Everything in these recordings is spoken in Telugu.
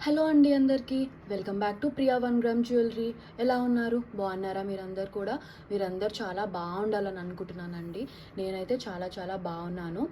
హలో అండి అందరికీ welcome back to Priya 1 gram jewellery. ఎలా ఉన్నారు? బాగున్నారా? మీరందరు కూడా మీరందరు చాలా బాగుండాలని అనుకుంటున్నానండి. నేనైతే చాలా చాలా బాగున్నాను.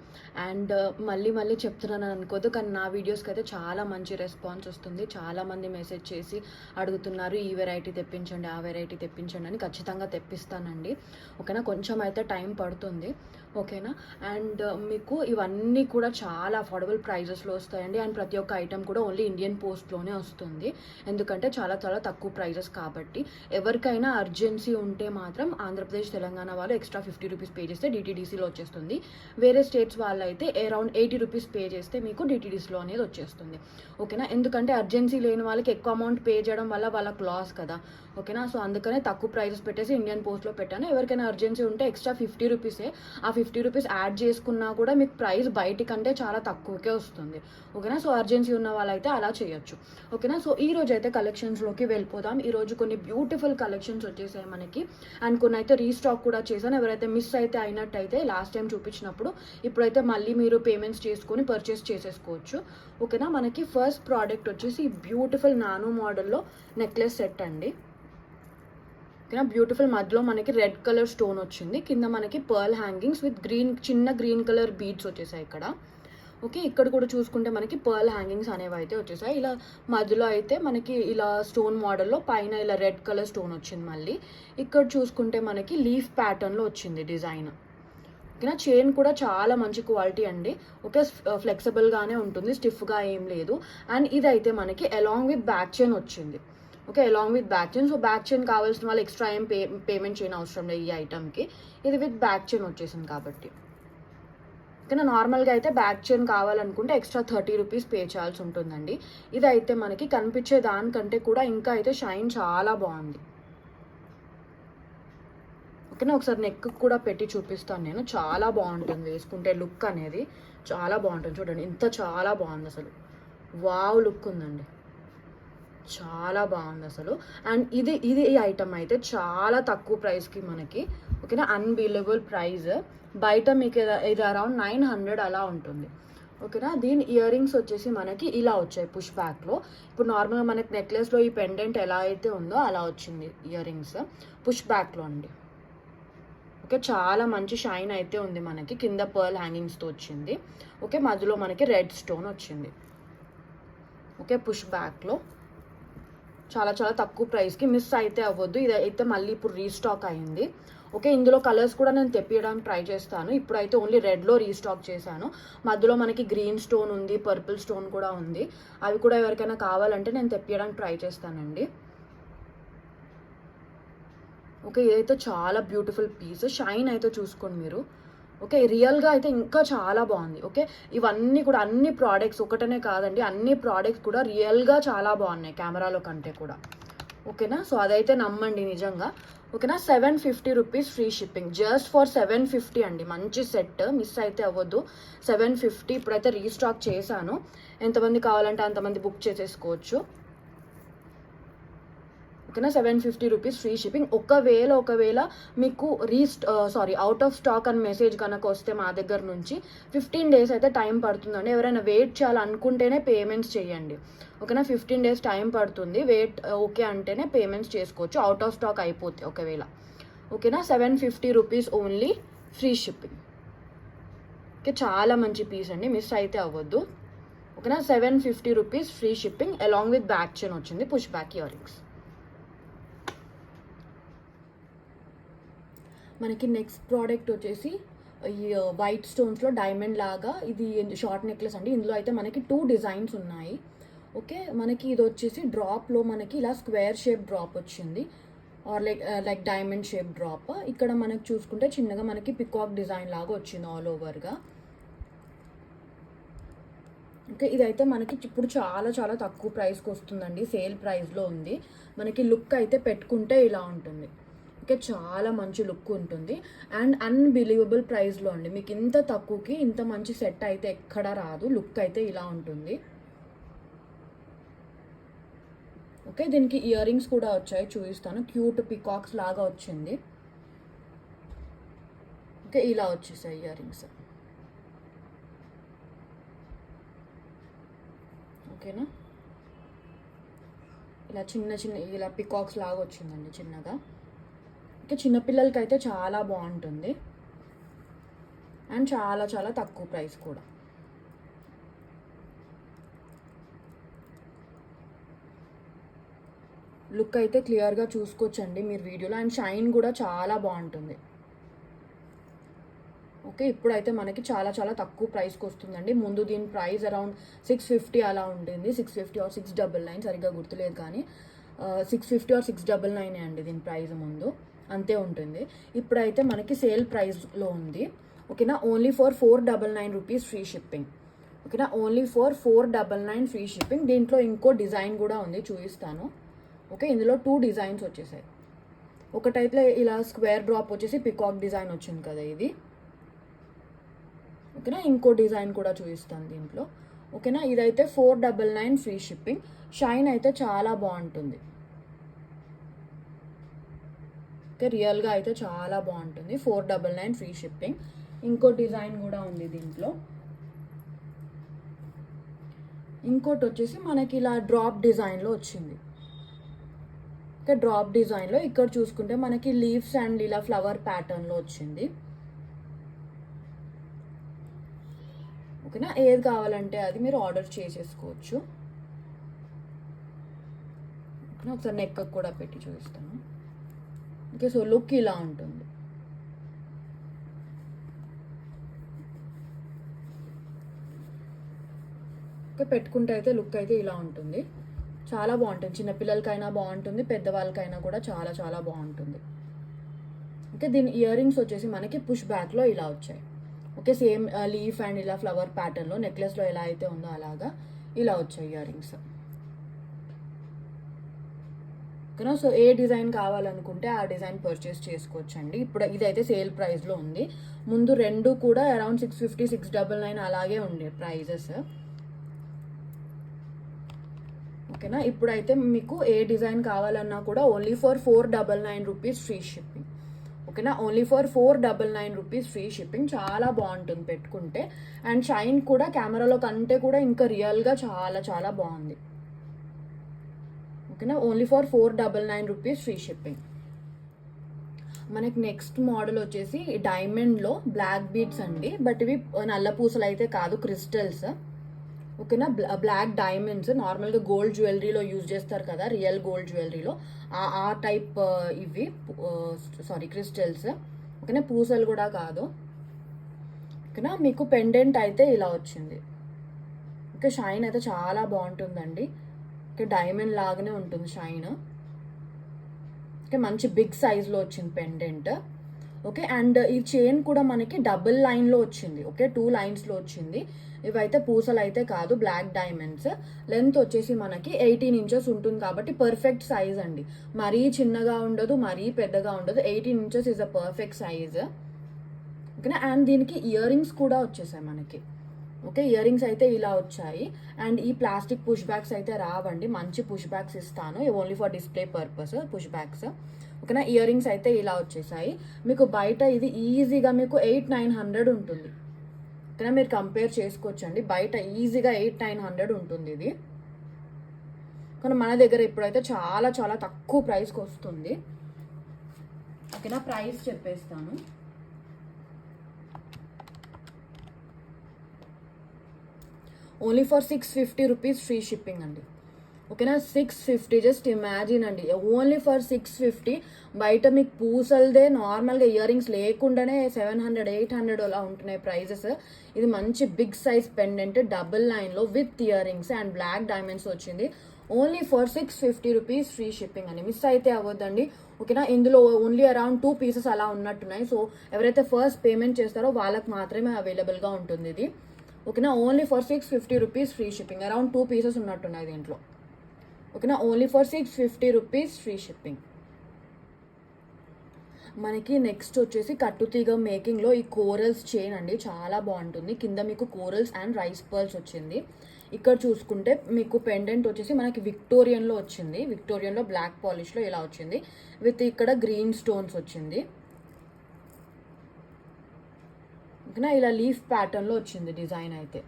అండ్ మళ్ళీ మళ్ళీ చెప్తున్నాను అనుకోదు, కానీ నా వీడియోస్కి అయితే చాలా మంచి రెస్పాన్స్ వస్తుంది. చాలామంది మెసేజ్ చేసి అడుగుతున్నారు, ఈ వెరైటీ తెప్పించండి, ఆ వెరైటీ తెప్పించండి అని. ఖచ్చితంగా తెప్పిస్తానండి. ఓకేనా, కొంచెం అయితే టైం పడుతుంది. ఓకేనా. అండ్ మీకు ఇవన్నీ కూడా చాలా అఫోర్డబుల్ ప్రైజెస్లో వస్తాయండి. అండ్ ప్రతి ఒక్క ఐటెం కూడా ఓన్లీ ఇండియన్ పోస్ట్లోనే వస్తుంది, ఎందుకంటే చాలా చాలా తక్కువ ప్రైజెస్ కాబట్టి. ఎవరికైనా అర్జెన్సీ ఉంటే మాత్రం ఆంధ్రప్రదేశ్ తెలంగాణ వాళ్ళు ఎక్స్ట్రా 50 రూపీస్ పే చేస్తే డిటీడీసీలో వచ్చేస్తుంది. వేరే స్టేట్స్ వాళ్ళు అయితే అరౌండ్ 80 రూపీస్ పే చేస్తే మీకు డిటీడీసీలో అనేది వచ్చేస్తుంది. ఓకేనా, ఎందుకంటే అర్జెన్సీ లేని వాళ్ళకి ఎక్కువ అమౌంట్ పే చేయడం వల్ల వాళ్ళకి లాస్ కదా. ఓకేనా, సో అందుకనే తక్కువ ప్రైజెస్ పెట్టేసి ఇండియన్ పోస్ట్లో పెట్టాను. ఎవరికైనా అర్జెన్సీ ఉంటే ఎక్స్ట్రా 50 రూపీసే. ఆ 50 రూపీస్ యాడ్ చేసుకున్నా కూడా మీకు ప్రైస్ బయట కంటే చాలా తక్కువకే వస్తుంది. ఓకేనా, సో అర్జెన్సీ ఉన్న వాళ్ళైతే అలా చేయొచ్చు. ఓకేనా, సో ఈ రోజు అయితే కలెక్షన్స్లోకి వెళ్ళిపోదాం. ఈరోజు కొన్ని బ్యూటిఫుల్ కలెక్షన్స్ వచ్చేసాయి మనకి. అండ్ కొన్ని అయితే రీస్టాక్ కూడా చేశాను. ఎవరైతే మిస్ అయితే అయినట్టయితే లాస్ట్ టైం చూపించినప్పుడు ఇప్పుడైతే మళ్ళీ మీరు పేమెంట్స్ చేసుకొని పర్చేస్ చేసేసుకోవచ్చు. ఓకేనా, మనకి ఫస్ట్ ప్రోడక్ట్ వచ్చేసి బ్యూటిఫుల్ నానో మోడల్లో నెక్లెస్ సెట్ అండి. ఓకేనా, బ్యూటిఫుల్ మధ్యలో మనకి రెడ్ కలర్ స్టోన్ వచ్చింది. కింద మనకి పర్ల్ హ్యాంగింగ్స్ విత్ చిన్న గ్రీన్ కలర్ బీడ్స్ వచ్చేసాయి ఇక్కడ. ఓకే, ఇక్కడ కూడా చూసుకుంటే మనకి పర్ల్ హ్యాంగింగ్స్ అనేవి అయితే వచ్చేసాయి. ఇలా మధ్యలో అయితే మనకి ఇలా స్టోన్ మోడల్లో పైన ఇలా రెడ్ కలర్ స్టోన్ వచ్చింది. మళ్ళీ ఇక్కడ చూసుకుంటే మనకి లీఫ్ ప్యాటర్న్లో వచ్చింది డిజైన్. ఓకేనా, చైన్ కూడా చాలా మంచి క్వాలిటీ అండి. ఓకే, ఫ్లెక్సిబుల్గానే ఉంటుంది, స్టిఫ్గా ఏం లేదు. అండ్ ఇదైతే మనకి అలాంగ్ విత్ బ్యాక్ చైన్ వచ్చింది. Okay, along with back chain. So back chain కావాల్సిన వాళ్ళు ఎక్స్ట్రా ఏం పేమెంట్ చేయని అవసరం లేదు ఈ ఐటమ్కి. ఇది విత్ బ్యాక్ చైన్ వచ్చేసింది కాబట్టి. ఓకేనా, నార్మల్గా అయితే బ్యాక్ చైన్ కావాలనుకుంటే ఎక్స్ట్రా 30 రూపీస్ పే చేయాల్సి ఉంటుందండి. ఇదైతే మనకి కనిపించే దానికంటే కూడా ఇంకా అయితే షైన్ చాలా బాగుంది. ఓకేనా, ఒకసారి నెక్ కూడా పెట్టి చూపిస్తాను నేను. చాలా బాగుంటుంది వేసుకుంటే, లుక్ అనేది చాలా బాగుంటుంది. చూడండి ఇంత చాలా బాగుంది అసలు. వావ్ లుక్ ఉందండి, చాలా బాగుంది అసలు. అండ్ ఇది ఇది ఈ ఐటమ్ అయితే చాలా తక్కువ ప్రైస్కి మనకి. ఓకేనా, అన్బిలీవబుల్ ప్రైస్. బయట మీకు ఇది అరౌండ్ 900 అలా ఉంటుంది. ఓకేనా, దీని ఇయర్ రింగ్స్ వచ్చేసి మనకి ఇలా వచ్చాయి పుష్ బ్యాక్లో. ఇప్పుడు నార్మల్గా మనకి నెక్లెస్లో ఈ పెండెంట్ ఎలా అయితే ఉందో అలా వచ్చింది ఇయర్ రింగ్స్ పుష్ బ్యాక్లో అండి. ఓకే, చాలా మంచి షైన్ అయితే ఉంది మనకి. కింద పర్ల్ హ్యాంగింగ్స్తో వచ్చింది. ఓకే, మధ్యలో మనకి రెడ్ స్టోన్ వచ్చింది. ఓకే, పుష్ బ్యాక్లో చాలా చాలా తక్కువ ప్రైస్కి. మిస్ అయితే అవ్వద్దు. ఇది అయితే మళ్ళీ ఇప్పుడు రీస్టాక్ అయింది. ఓకే, ఇందులో కలర్స్ కూడా నేను తెప్పియడానికి ట్రై చేస్తాను. ఇప్పుడైతే ఓన్లీ రెడ్లో రీస్టాక్ చేశాను. మధ్యలో మనకి గ్రీన్ స్టోన్ ఉంది, పర్పుల్ స్టోన్ కూడా ఉంది. అవి కూడా ఎవరికైనా కావాలంటే నేను తెప్పియడానికి ట్రై చేస్తానండి. ఓకే, ఇదైతే చాలా బ్యూటిఫుల్ పీస్. షైన్ అయితే చూసుకోండి మీరు. ఓకే, రియల్గా అయితే ఇంకా చాలా బాగుంది. ఓకే, ఇవన్నీ కూడా అన్ని ప్రోడక్ట్స్ ఒకటనే కాదండి, అన్ని ప్రోడక్ట్స్ కూడా రియల్గా చాలా బాగున్నాయి కెమెరాలో కంటే కూడా. ఓకేనా, సో అదైతే నమ్మండి నిజంగా. ఓకేనా, 750 rupees free shipping, just for 750 అండి. మంచి సెట్, మిస్ అయితే అవ్వద్దు. 750 ఇప్పుడైతే రీస్టాక్ చేశాను. ఎంతమంది కావాలంటే అంతమంది బుక్ చేసేసుకోవచ్చు. ఓకేనా, 750 రూపీస్ ఫ్రీ షిప్పింగ్. ఒకవేళ మీకు అవుట్ ఆఫ్ స్టాక్ అని మెసేజ్ కనుక వస్తే మా దగ్గర నుంచి 15 డేస్ అయితే టైం పడుతుందండి. ఎవరైనా వెయిట్ చేయాలనుకుంటేనే పేమెంట్స్ చేయండి. ఓకేనా, 15 డేస్ టైం పడుతుంది. వెయిట్ ఓకే అంటేనే పేమెంట్స్ చేసుకోవచ్చు, అవుట్ ఆఫ్ స్టాక్ అయిపోతే ఒకవేళ. ఓకేనా, 750 rupees only free shipping. Okay, చాలా మంచి పీస్ అండి, మిస్ అయితే అవ్వద్దు. ఓకేనా, 750 rupees free shipping along with back chain వచ్చింది, పుష్ బ్యాక్ ఇయర్ రింగ్స్. మనకి నెక్స్ట్ ప్రోడక్ట్ వచ్చేసి ఈ వైట్ స్టోన్స్లో డైమండ్ లాగా ఇది షార్ట్ నెక్లెస్ అండి. ఇందులో అయితే మనకి 2 డిజైన్స్ ఉన్నాయి. ఓకే, మనకి ఇది వచ్చేసి డ్రాప్లో మనకి ఇలా స్క్వేర్ షేప్ డ్రాప్ వచ్చింది, or like diamond shape drop. ఇక్కడ మనకి చూసుకుంటే చిన్నగా మనకి పికాక్ డిజైన్ లాగా వచ్చింది ఆల్ ఓవర్గా. ఓకే, ఇదైతే మనకి ఇప్పుడు చాలా చాలా తక్కువ ప్రైస్కి వస్తుందండి, సేల్ ప్రైస్లో ఉంది. మనకి లుక్ అయితే పెట్టుకుంటే ఇలా ఉంటుంది. ఓకే, చాలా మంచి లుక్ ఉంటుంది. అండ్ అన్బిలీవబుల్ ప్రైస్లో అండి. మీకు ఇంత తక్కువకి ఇంత మంచి సెట్ అయితే ఎక్కడా రాదు. లుక్ అయితే ఇలా ఉంటుంది. ఓకే, దీనికి ఇయర్ రింగ్స్ కూడా వచ్చాయి, చూపిస్తాను. క్యూట్ పికాక్స్ లాగా వచ్చింది. ఓకే, ఇలా వచ్చేసాయి ఇయర్ రింగ్స్. ఓకేనా, ఇలా చిన్న చిన్న ఇలా పికాక్స్ లాగా వచ్చిందండి చిన్నగా. ఇంకా చిన్నపిల్లలకి అయితే చాలా బాగుంటుంది అండ్ చాలా చాలా తక్కువ ప్రైస్ కూడా. లుక్ అయితే క్లియర్గా చూసుకోవచ్చండి మీరు వీడియోలో, అండ్ షైన్ కూడా చాలా బాగుంటుంది. ఓకే, ఇప్పుడైతే మనకి చాలా చాలా తక్కువ ప్రైస్కి వస్తుందండి. ముందు దీని ప్రైస్ అరౌండ్ 650 అలా ఉంటుంది, 650 ఆర్ 699, సరిగ్గా గుర్తులేదు కానీ 650 ఆర్ 699 అండి దీని ప్రైస్ ముందు, అంతే ఉంటుంది. ఇప్పుడైతే మనకి సేల్ ప్రైస్లో ఉంది. ఓకేనా, only for 499 rupees free shipping. ఓకేనా, ఓన్లీ ఫర్ 499 ఫ్రీ షిప్పింగ్. దీంట్లో ఇంకో డిజైన్ కూడా ఉంది, చూపిస్తాను. ఓకే, ఇందులో 2 డిజైన్స్ వచ్చేసాయి. ఒకటైతే ఇలా స్క్వేర్ డ్రాప్ వచ్చేసి పికాక్ డిజైన్ వచ్చింది కదా ఇది. ఓకేనా, ఇంకో డిజైన్ కూడా చూపిస్తాను దీంట్లో. ఓకేనా, ఇదైతే 499 ఫ్రీ షిప్పింగ్. షైన్ అయితే చాలా బాగుంటుంది. ఓకే, రియల్గా అయితే చాలా బాగుంటుంది. 499 ఫ్రీ షిప్పింగ్. ఇంకో డిజైన్ కూడా ఉంది దీంట్లో. ఇంకోటి వచ్చేసి మనకి ఇలా డ్రాప్ డిజైన్లో వచ్చింది. ఓకే, డ్రాప్ డిజైన్లో ఇక్కడ చూసుకుంటే మనకి లీవ్స్ అండ్ ఇలా ఫ్లవర్ ప్యాటర్న్లో వచ్చింది. ఓకేనా, ఏది కావాలంటే అది మీరు ఆర్డర్ చేసేసుకోవచ్చు. ఓకేనా, ఒకసారి నెక్ కూడా పెట్టి చూపిస్తాను. ఓకే, సో లుక్ ఇలా ఉంటుంది. ఓకే, పెట్టుకుంటే అయితే లుక్ అయితే ఇలా ఉంటుంది. చాలా బాగుంటుంది, చిన్నపిల్లలకైనా బాగుంటుంది, పెద్దవాళ్ళకైనా కూడా చాలా చాలా బాగుంటుంది. ఓకే, దీని ఇయర్ రింగ్స్ వచ్చేసి మనకి పుష్ బ్యాక్లో ఇలా వచ్చాయి. ఓకే, సేమ్ లీఫ్ అండ్ ఇలా ఫ్లవర్ ప్యాటర్న్లో నెక్లెస్లో ఎలా అయితే ఉందో అలాగా ఇలా వచ్చాయి ఇయర్ రింగ్స్. ఓకేనా, సో ఏ డిజైన్ కావాలనుకుంటే ఆ డిజైన్ పర్చేస్ చేసుకోవచ్చండి. ఇప్పుడు ఇదైతే సేల్ ప్రైస్లో ఉంది. ముందు రెండు కూడా అరౌండ్ 650, 699 అలాగే ఉండే ప్రైజెస్. ఓకేనా, ఇప్పుడైతే మీకు ఏ డిజైన్ కావాలన్నా కూడా only for 499 rupees free shipping. ఓకేనా, only for 499 rupees free shipping. చాలా బాగుంటుంది పెట్టుకుంటే, అండ్ షైన్ కూడా కెమెరాలో కంటే కూడా ఇంకా రియల్గా చాలా చాలా బాగుంది. ఓకేనా, only for 499 rupees free shipping. మనకి నెక్స్ట్ మోడల్ వచ్చేసి డైమండ్లో బ్లాక్ బీడ్స్ అండి, బట్ ఇవి నల్ల పూసలు అయితే కాదు, క్రిస్టల్స్. ఓకేనా, బ్లాక్ డైమండ్స్ నార్మల్గా గోల్డ్ జ్యువెలరీలో యూజ్ చేస్తారు కదా, రియల్ గోల్డ్ జ్యువెలరీలో ఆ టైప్ ఇవి, సారీ క్రిస్టల్స్. ఓకేనా, పూసలు కూడా కాదు. ఓకేనా, మీకు పెండెంట్ అయితే ఇలా వచ్చింది. ఓకే, షైన్ అయితే చాలా బాగుంటుందండి. ఓకే, డైమండ్ లాగానే ఉంటుంది షైన్. ఓకే, మంచి బిగ్ సైజ్లో వచ్చింది పెండెంట్. ఓకే, అండ్ ఈ చైన్ కూడా మనకి డబుల్ లైన్లో వచ్చింది. ఓకే, 2 లైన్స్లో వచ్చింది. ఇవైతే పూసలు అయితే కాదు, బ్లాక్ డైమండ్స్. లెంత్ వచ్చేసి మనకి 18 ఇంచెస్ ఉంటుంది కాబట్టి పర్ఫెక్ట్ సైజ్ అండి. మరీ చిన్నగా ఉండదు, మరీ పెద్దగా ఉండదు. 18 inches is a perfect size. ఓకేనా, అండ్ దీనికి ఇయర్ రింగ్స్ కూడా వచ్చేసాయి మనకి. ఓకే, ఇయర్ రింగ్స్ అయితే ఇలా వచ్చాయి. అండ్ ఈ ప్లాస్టిక్ పుష్ బ్యాగ్స్ అయితే రావండి, మంచి పుష్ బ్యాగ్స్ ఇస్తాను, only for display purpose push bags. ఓకేనా, ఇయర్ రింగ్స్ అయితే ఇలా వచ్చేసాయి. మీకు బయట ఇది ఈజీగా మీకు 800-900 ఉంటుంది. ఓకేనా, మీరు కంపేర్ చేసుకోవచ్చండి, బయట ఈజీగా 800-900 ఉంటుంది ఇది. కానీ మన దగ్గర ఇప్పుడైతే చాలా చాలా తక్కువ ప్రైస్కి వస్తుంది. ఓకేనా, ప్రైస్ చెప్పేస్తాను. Only for 650 rupees free shipping అండి. ఓకేనా, 650, జస్ట్ ఇమాజిన్ అండి, ఓన్లీ ఫర్ 650. బయట మీకు పూసలదే నార్మల్గా ఇయర్ రింగ్స్ లేకుండానే 700-800 అలా ఉంటున్నాయి ప్రైజెస్. ఇది మంచి బిగ్ సైజ్ పెండెంట్ డబుల్ లైన్లో with earrings and black diamonds వచ్చింది. Only for 650 rupees free shipping అండి, మిస్ అయితే అవ్వద్దండి. ఓకేనా, ఇందులో ఓన్లీ అరౌండ్ 2 పీసెస్ అలా ఉన్నట్టున్నాయి. సో ఎవరైతే ఫస్ట్ పేమెంట్ చేస్తారో వాళ్ళకి మాత్రమే అవైలబుల్గా ఉంటుంది ఇది. ఓకేనా, only for 650 rupees free shipping. Around 2 pieces ఉన్నట్టున్నాయి దీంట్లో. ఓకేనా, only for 650 rupees free shipping. మనకి నెక్స్ట్ వచ్చేసి కట్టుతీగ మేకింగ్లో ఈ కోరల్స్ చైన్ అండి, చాలా బాగుంటుంది. కింద మీకు కోరల్స్ అండ్ రైస్ పర్ల్స్ వచ్చింది. ఇక్కడ చూసుకుంటే మీకు పెండెంట్ వచ్చేసి మనకి విక్టోరియన్లో వచ్చింది, విక్టోరియన్లో బ్లాక్ పాలిష్లో ఇలా వచ్చింది, విత్ ఇక్కడ గ్రీన్ స్టోన్స్ వచ్చింది. ఓకేనా, ఇలా లీఫ్ ప్యాటర్న్లో వచ్చింది డిజైన్ అయితే.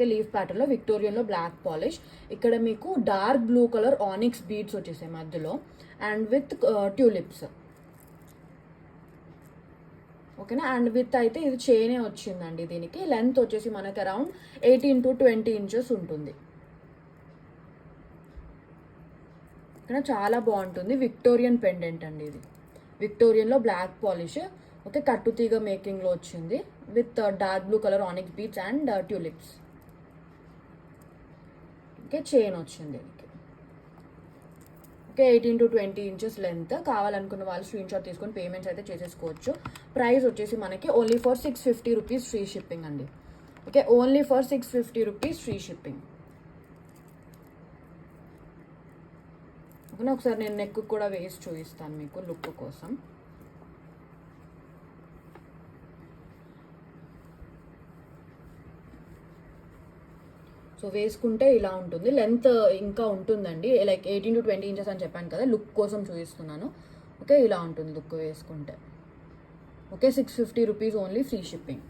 ఓకే, లీఫ్ ప్యాటర్న్లో విక్టోరియన్లో బ్లాక్ పాలిష్. ఇక్కడ మీకు dark blue colour onyx beads వచ్చేసాయి మధ్యలో అండ్ విత్ ట్యూలిప్స్. ఓకేనా, అండ్ విత్ అయితే ఇది చైనే వచ్చిందండి. దీనికి లెంత్ వచ్చేసి మనకి అరౌండ్ 18 to 20 inches ఉంటుంది. ఓకేనా, చాలా బాగుంటుంది. విక్టోరియన్ పెండెంట్ అండి ఇది. విక్టోరియన్లో బ్లాక్ పాలిష్. ఓకే, కట్టు తీగ మేకింగ్లో వచ్చింది with dark blue colour onyx beads and tulips. Okay, chain వచ్చింది దీనికి. Okay, 18 to 20 inches length. కావాలనుకున్న వాళ్ళు స్క్రీన్ షాట్ తీసుకొని పేమెంట్స్ అయితే చేసేసుకోవచ్చు. ప్రైస్ వచ్చేసి మనకి only for 650 rupees free shipping అండి. Okay, only for 650 rupees free shipping. ఓకేనా, ఒకసారి నేను నెక్ కూడా వేసి చూపిస్తాను మీకు లుక్ కోసం. సో వేసుకుంటే ఇలా ఉంటుంది. లెంత్ ఇంకా ఉంటుందండి, లైక్ 18 to 20 inches అని చెప్పాను కదా, లుక్ కోసం చూపిస్తున్నాను. ఓకే, ఇలా ఉంటుంది లుక్ వేసుకుంటే. Okay, 650 rupees only free shipping.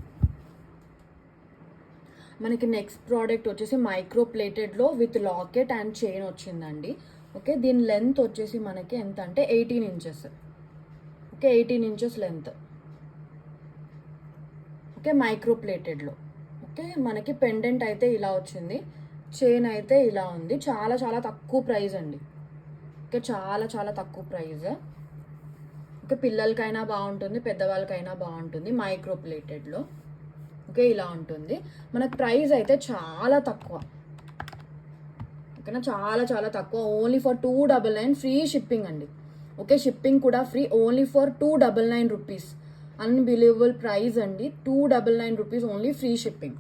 మనకి నెక్స్ట్ ప్రోడక్ట్ వచ్చేసి మైక్రో ప్లేటెడ్లో విత్ లాకెట్ అండ్ చైన్ వచ్చిందండి. ఓకే, దీని లెంత్ వచ్చేసి మనకి ఎంత అంటే 18 inches. Okay, 18 inches length. Okay, micro ప్లేటెడ్లో. ఓకే, మనకి పెండెంట్ అయితే ఇలా వచ్చింది, చైన్ అయితే ఇలా ఉంది. చాలా చాలా తక్కువ ప్రైస్ అండి. ఓకే, చాలా చాలా తక్కువ ప్రైస్. ఓకే, పిల్లలకైనా బాగుంటుంది, పెద్దవాళ్ళకైనా బాగుంటుంది. మైక్రో ప్లేటెడ్లో. ఓకే, ఇలా ఉంటుంది. మనకు ప్రైస్ అయితే చాలా తక్కువ. ఓకేనా, చాలా చాలా తక్కువ. ఓన్లీ ఫర్ 299 ఫ్రీ షిప్పింగ్ అండి. ఓకే, షిప్పింగ్ కూడా free. Only for 299 rupees. Unbelievable price అండి. 299 rupees only free shipping.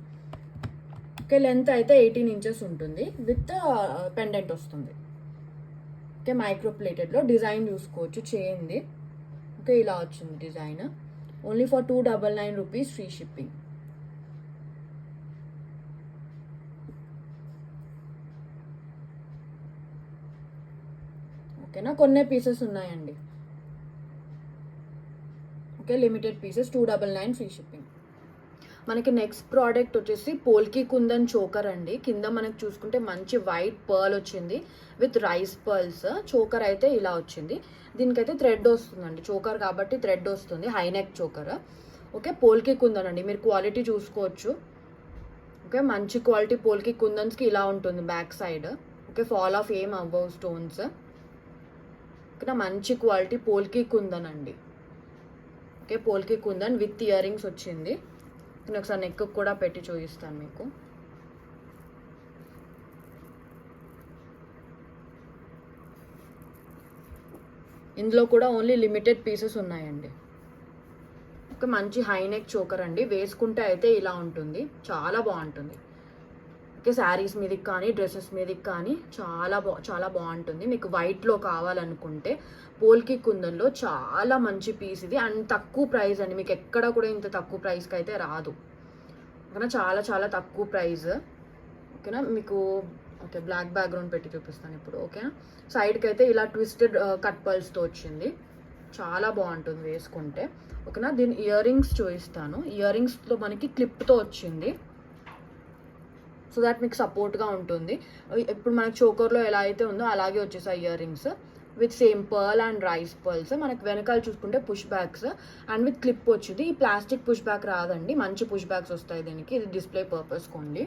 Okay, length అయితే 18 inches ఉంటుంది విత్ పెండెంట్ వస్తుంది. ఓకే, మైక్రో ప్లేటెడ్లో డిజైన్ చూసుకోవచ్చు చైన్ది. ఓకే, ఇలా వచ్చింది design. Only for 299 rupees free shipping. ఓకేనా, కొన్ని పీసెస్ ఉన్నాయండి. Okay, limited pieces, 299 free shipping. మనకి నెక్స్ట్ ప్రోడక్ట్ వచ్చేసి పోల్కి కుందన్ చోకర్ అండి. కింద మనకి చూసుకుంటే మంచి వైట్ పర్ల్ వచ్చింది విత్ రైస్ పర్ల్స్. చోకర్ అయితే ఇలా వచ్చింది. దీనికైతే థ్రెడ్ వస్తుందండి, చోకర్ కాబట్టి థ్రెడ్ వస్తుంది. High neck choker. Okay, polki kundan అండి, మీరు క్వాలిటీ చూసుకోవచ్చు. ఓకే, మంచి క్వాలిటీ పోల్కి కుందన్స్కి ఇలా ఉంటుంది back side. Okay, fall off ఏం అవ్వవు స్టోన్స్. ఓకేనా, మంచి క్వాలిటీ పోల్కి కుందన్ అండి. Okay, polki kundan with earrings వచ్చింది. నేను ఒకసారి నెక్ కూడా పెట్టి చూపిస్తాను మీకు. ఇందులో కూడా ఓన్లీ లిమిటెడ్ పీసెస్ ఉన్నాయండి. ఒక మంచి హై నెక్ చోకర్ అండి. వేసుకుంటే అయితే ఇలా ఉంటుంది, చాలా బాగుంటుంది. ఓకే, శారీస్ మీదకి కానీ డ్రెస్సెస్ మీదకి కానీ చాలా బాగుంటుంది. మీకు వైట్లో కావాలనుకుంటే పోల్కి కుందన్లో చాలా మంచి పీస్ ఇది. అండ్ తక్కువ ప్రైస్ అండి, మీకు ఎక్కడ కూడా ఇంత తక్కువ ప్రైస్కి అయితే రాదు. ఓకేనా, చాలా తక్కువ ప్రైస్. ఓకేనా, మీకు ఓకే బ్లాక్ బ్యాక్గ్రౌండ్ పెట్టి చూపిస్తాను ఇప్పుడు. ఓకేనా, సైడ్కి అయితే ఇలా ట్విస్టెడ్ కట్ పర్ల్స్తో వచ్చింది, చాలా బాగుంటుంది వేసుకుంటే. ఓకేనా, దీని ఇయర్ రింగ్స్ చూపిస్తాను. ఇయర్ రింగ్స్లో మనకి క్లిప్తో వచ్చింది, సో దాట్ మీకు సపోర్ట్గా ఉంటుంది. ఇప్పుడు మనకి చోకర్లో ఎలా అయితే ఉందో అలాగే వచ్చేసాయి ear rings with same pearl and rice pearls. మనకి వెనకాల చూసుకుంటే push backs and with clip వచ్చింది. ఈ ప్లాస్టిక్ పుష్ బ్యాక్ రాదండి, మంచి పుష్ బ్యాక్స్ వస్తాయి దీనికి. ఇది డిస్ప్లే పర్పస్ కొండి.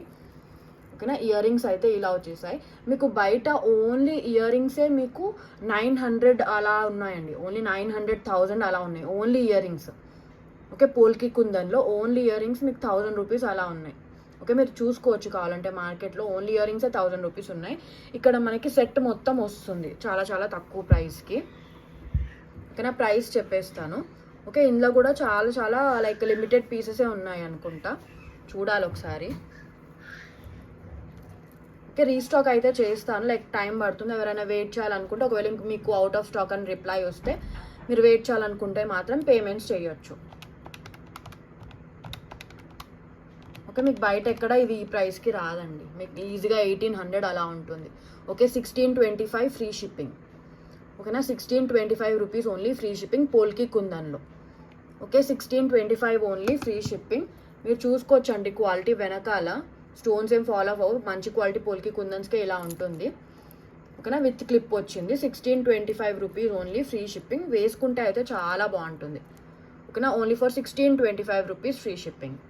ఓకేనా, ఇయర్ రింగ్స్ అయితే ఇలా వచ్చేసాయి. మీకు బయట ఓన్లీ ఇయర్ రింగ్సే మీకు 900 అలా ఉన్నాయండి. ఓన్లీ 900,000 అలా ఉన్నాయి only earrings. Okay, polki కుందన్లో ఓన్లీ ఇయర్ రింగ్స్ మీకు 1000 రూపీస్ అలా ఉన్నాయి. ఓకే, మీరు చూసుకోవచ్చు కావాలంటే మార్కెట్లో ఓన్లీ ఇయర్ రింగ్సే 1000 రూపీస్ ఉన్నాయి. ఇక్కడ మనకి సెట్ మొత్తం వస్తుంది చాలా తక్కువ ప్రైస్కి. ఓకేనా, ప్రైస్ చెప్పేస్తాను. ఓకే, ఇందులో కూడా చాలా లైక్ లిమిటెడ్ పీసెసే ఉన్నాయి అనుకుంటా, చూడాలి ఒకసారి. ఓకే, రీస్టాక్ అయితే చేస్తాను, లైక్ టైం పడుతుంది. ఎవరైనా వెయిట్ చేయాలనుకుంటే, ఒకవేళ మీకు అవుట్ ఆఫ్ స్టాక్ అని రిప్లై వస్తే మీరు వెయిట్ చేయాలనుకుంటే మాత్రం పేమెంట్స్ చేయొచ్చు. ఓకే, మీకు బయట ఎక్కడ ఇది ఈ ప్రైస్కి రాదండి, మీకు ఈజీగా 1800 అలా ఉంటుంది. Okay, 1625 free shipping. ఓకేనా, 1625 rupees only free shipping polki కుందన్లో. Okay, 1625 only free shipping. మీరు చూసుకోవచ్చండి క్వాలిటీ వెనకాల. స్టోన్స్ ఏం ఫాలో అవ్వవు, మంచి క్వాలిటీ పోల్కి కుందన్స్కే ఇలా ఉంటుంది. ఓకేనా, విత్ క్లిప్ వచ్చింది. 1625 రూపీస్ ఓన్లీ, ఫ్రీ షిప్పింగ్. వేసుకుంటే అయితే చాలా బాగుంటుంది. ఓకేనా, only for 1625 rupees free shipping.